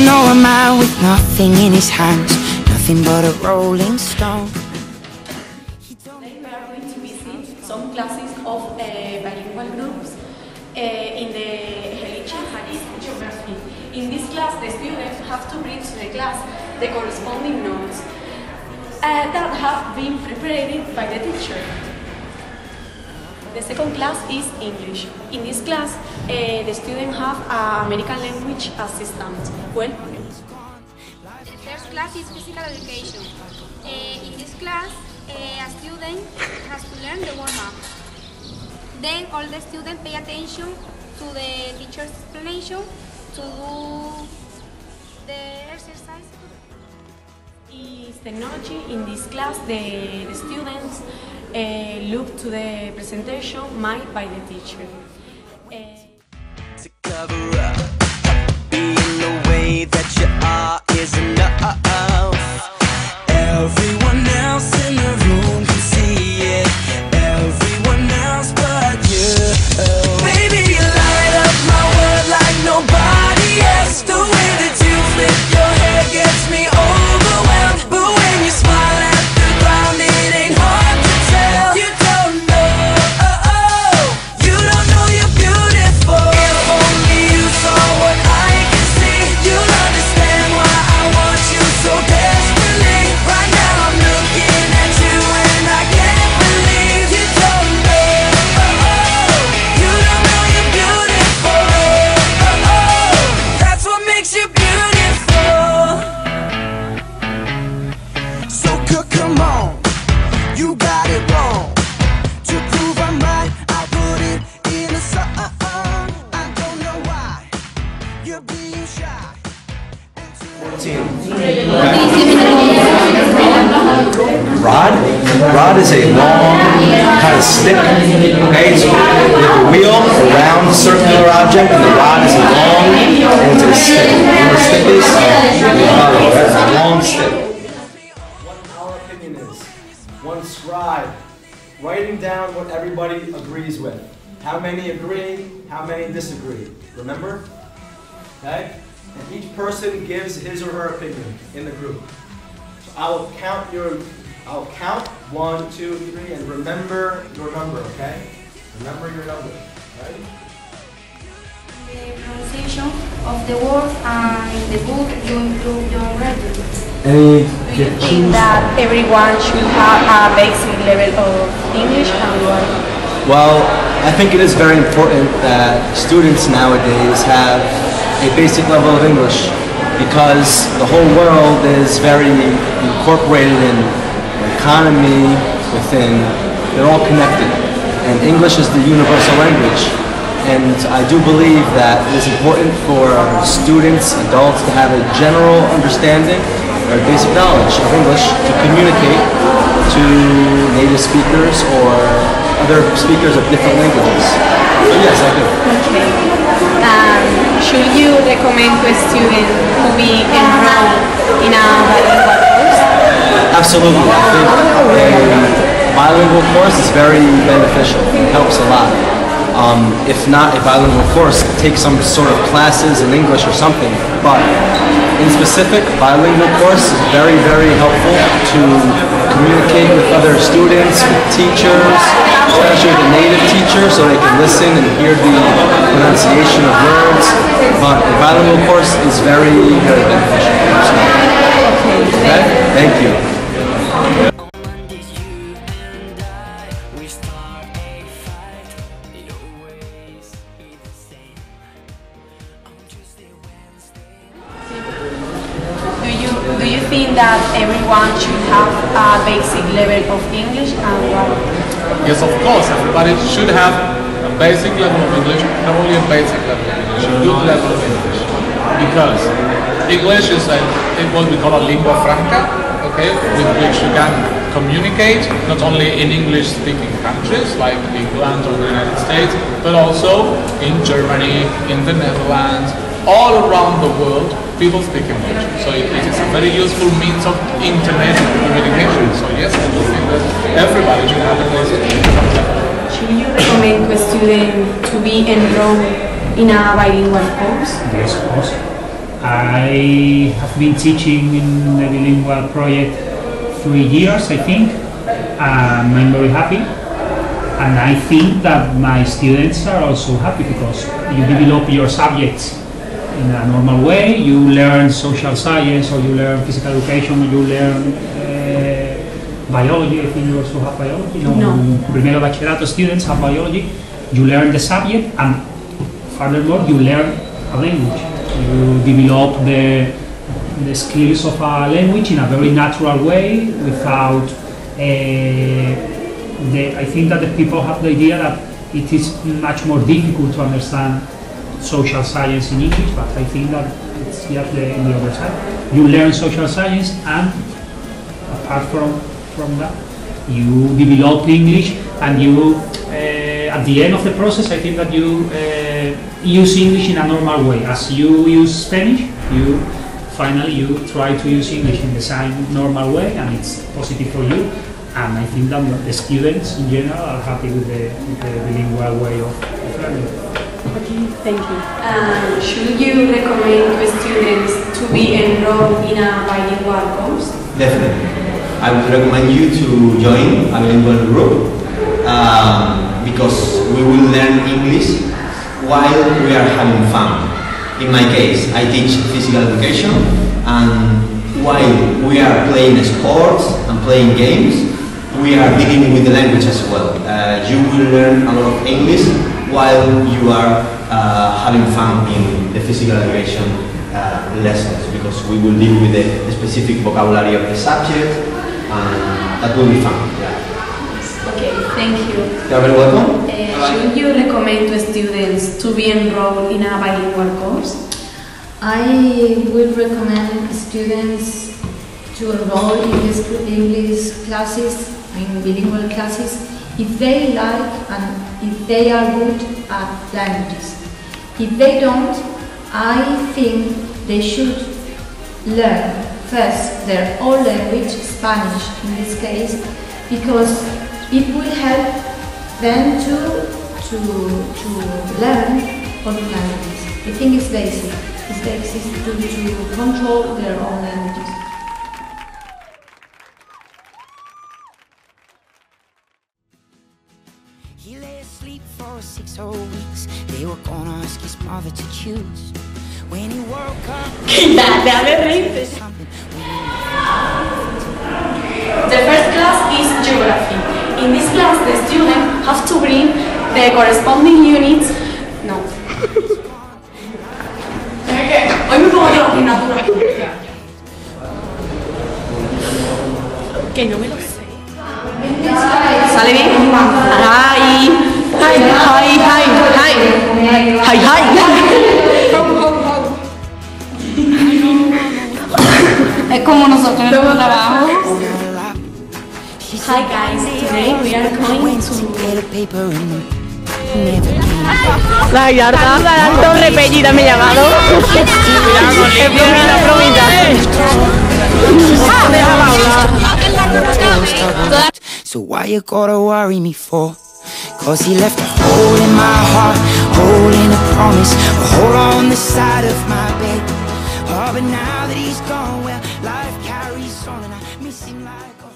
know a man with nothing in his hands, nothing but a rolling stone. Today we are going to visit some classes of bilingual groups in the religion and geography. In this class, the students have to bring to the class the corresponding notes that have been prepared by the teacher. The second class is English. In this class, the students have an American language assistant. Well, the first class is physical education. In this class, a student has to learn the warm-up. Then all the students pay attention to the teacher's explanation to do the exercise. Is technology. In this class, the students look to the presentation made by the teacher. To cover up, being the way that you are is enough. Everyone else in the room can see it. Everyone else but you. Baby, you light up my world like nobody else. The way that you flip your hair gets me overwhelmed. But when you smile at the ground, it ain't hard to tell. You don't know, you don't know you're beautiful. If only you saw what I can see, you'll understand why I want you so desperately. Right now I'm looking at you and I can't believe you don't know, you don't know you're beautiful. That's what makes you beautiful. So come on, you got it wrong. To prove I'm right, I'll put it in a song. I don't know why you're being shy. 14. Rod is a long kind of stick. Okay, so you have a wheel, a round circular object, and the rod is a long, and it's a stick. You know what a stick is? That's a long stick. What our opinion is. One scribe writing down what everybody agrees with. How many agree? How many disagree? Remember? Okay? And each person gives his or her opinion in the group. So I'll count 1, 2, 3, and remember your number, okay? Remember your number, right? The pronunciation of the words and in the book you improve your writing. Do you think that everyone should have a basic level of English and why? Well, I think it is very important that students nowadays have a basic level of English because the whole world is very incorporated in the economy, they're all connected. And English is the universal language. And I do believe that it is important for students, adults, to have a general understanding or basic knowledge of English to communicate to native speakers or other speakers of different languages. So yes, I do. Okay. Should you recommend to a student to be enrolled in a bilingual course? Absolutely. I think a bilingual course is very beneficial. It helps a lot. If not a bilingual course, take some sort of classes in English or something. But in specific, bilingual course is very, very helpful to communicate with other students, with teachers, especially with a native teacher, so they can listen and hear the pronunciation of words. But a bilingual course is very, very beneficial. Okay? Thank you. Do you think that everyone should have a basic level of English and why? Yes, of course, everybody should have a basic level of English, not only a basic level of English, a good level of English. Because English is what we call a lingua franca, okay, with which you can communicate not only in English-speaking countries like England or the United States, but also in Germany, in the Netherlands, all around the world. People speak English, so it is a very useful means of internet communication. So yes, I do think that everybody should have a basic level. Should you recommend to a student to be enrolled in a bilingual course? Yes, of course. I have been teaching in the bilingual project 3 years, I think, and I'm very happy. And I think that my students are also happy because you develop your subjects in a normal way. You learn social science, or you learn physical education, or you learn biology. I think you also have biology. No. Primero bachillerato students have biology. You learn the subject, and furthermore, you learn a language. You develop the skills of a language in a very natural way without. I think that the people have the idea that it is much more difficult to understand social science in English, but I think that it's just the other side. You learn social science, and apart from that, you develop English, and you, at the end of the process, I think that you use English in a normal way. As you use Spanish, finally you try to use English in the same normal way, and it's positive for you. And I think that the students in general are happy with the bilingual way of learning. Okay, thank you. Should you recommend to students to be enrolled in a bilingual course? Definitely. I would recommend you to join a bilingual group because we will learn English while we are having fun. In my case, I teach physical education, and while we are playing sports and playing games, we are dealing with the language as well. You will learn a lot of English while you are having fun in the physical education lessons, because we will deal with the specific vocabulary of the subject, and that will be fun. Yeah. Okay, thank you. You are very welcome. Should you recommend to students to be enrolled in a bilingual course? I would recommend students to enroll in these English classes, in bilingual classes, if they like and if they are good at languages. If they don't, I think they should learn first their own language, Spanish in this case, because it will help them to learn other languages. I think it's basic. It's basic to control their own languages. He lay asleep for 6 whole weeks. They were gonna ask his mother to choose. When he woke up, something. The first class is geography. In this class, the student has to bring the corresponding units. No. Hoy me pongo yo asignatura. Que no me lo sé. ¿Sale bien? Hi. Hi. Hi. Hi. Hi. Hi. Es como nosotros en el trabajo. Hi guys, today we are going to... La Yarda, Torre Pellida me he llamado. Es bromita, bromita. So why you gotta worry me for? Cause he left a hole in my heart, hole in a promise, a hole on the side of my bed. Oh, but now that he's gone, well, life carries on and I miss him like a